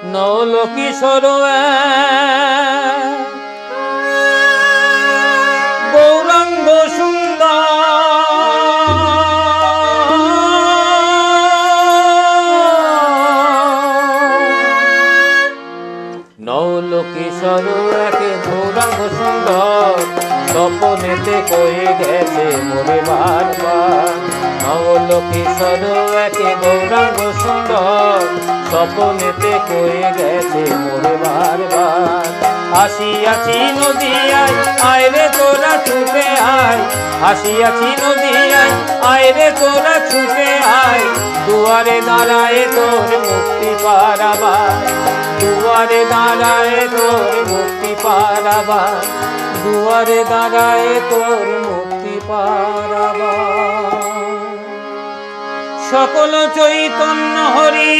নৌল কিশোর গৌরাঙ্গ সুন্দর নৌল কিশোর একে গৌরাঙ্গ সুন্দর স্বপনেতে কয়ে গেছে মোরে বারবার নৌল কিশোর একে গৌরাঙ্গ সুন্দর স্বপনেতে কয়ে গেছে মোরে বারবার আসিয়াছি নদিয়ায় আয় রে তোরা ছুটে আয় আসিয়াছি নদিয়ায় আয় রে তোরা ছুটে আয় দুয়ারে দাঁড়ায় তোর মুক্তি পারাবার দুয়ারে দাঁড়ায় তোর মুক্তি পারাবার দুয়ারে দাঁড়ায় তোর মুক্তি পারাবার সকল চৈতন্য হরি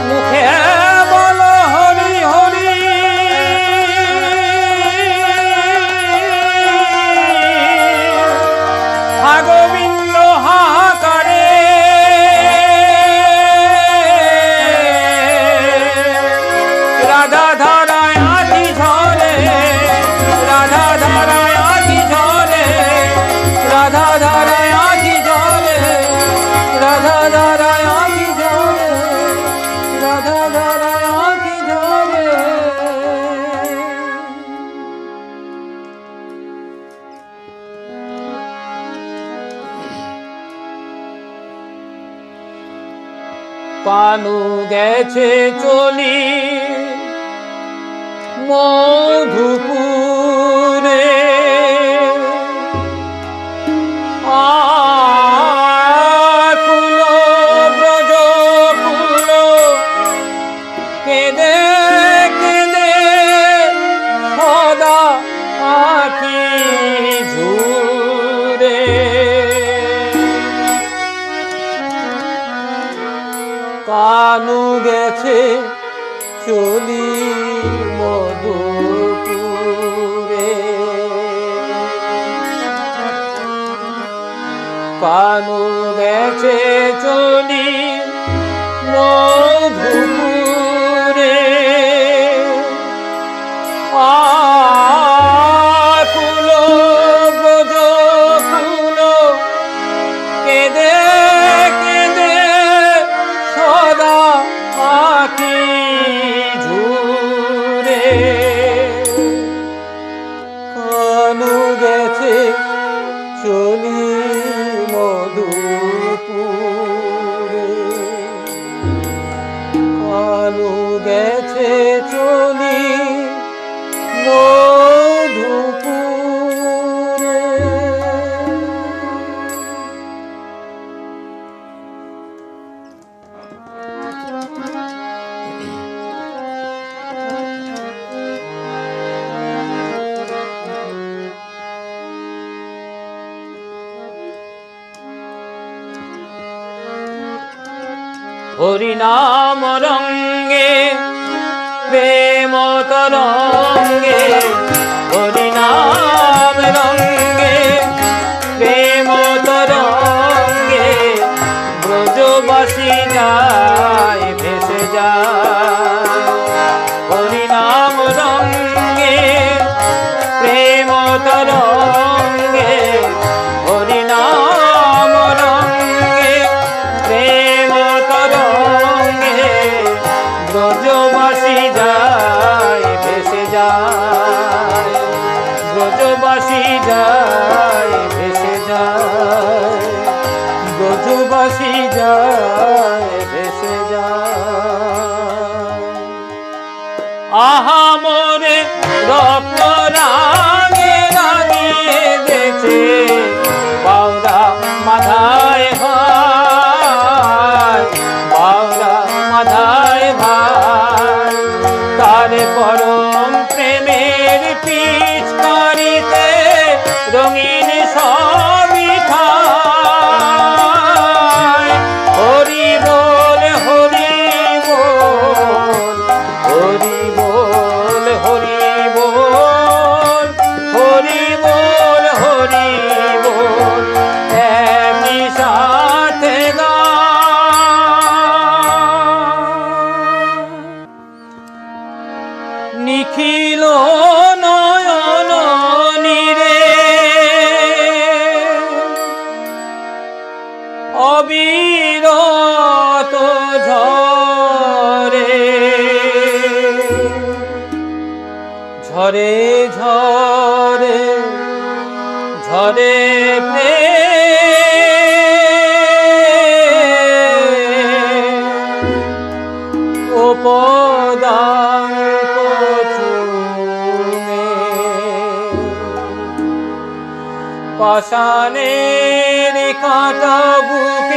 মুখে বল হরি হরি গোবিন্দ হাহাকারে রাধা ধারায় আধি ঝরে রাধা ধারায় আধি ঝরে রাধা ধারায় আধি ঝরে রাধা ধারায় আধি ঝরে রাধা ধারায় আধি ঝরে কানু গেছে চলি মধুপুরে আকুল ব্রজ কুল কেঁদে কেঁদে সদা আঁখি ঝুরে কানু গেছে চলি মধুপুরে কানু গেছে চলি মধুপুরে আকুল ব্রজ কুল কেঁদে কেঁদে সদা আঁখি ঝুরে কানু গেছে চলি মধুপুরে কানু গেছে চলি মধুপুরে হরিনাম রঙ্গে প্রেম তরঙ্গে হরিনাম রঙ্গে প্রেম তরঙ্গে ব্রজবাসী যায় ভেসে যায় হরিনাম রঙ্গে প্রেম তরঙ্গে হরিনাম রঙ্গে প্রেম তরঙ্গে ব্রজবাসী যায় ভেসে যায় ব্রজবাসী যায় ভেসে যায় ব্রজবাসী যায় ভেসে যায় আহা মোরে রত্ন রাঙে রাঙিয়ে দেখে বাউরা মাধায় ভাই বাউরা মাধায় ভাই তার পরম প্রেমের পিচকারিতে রঙিন সবই ঠায় হরি অবিরত ঝরে ঝরে ঝরে ঝরে প্রেম উপদাঙ্ক চূর্ণে পাষাণের কাঁটা বুকে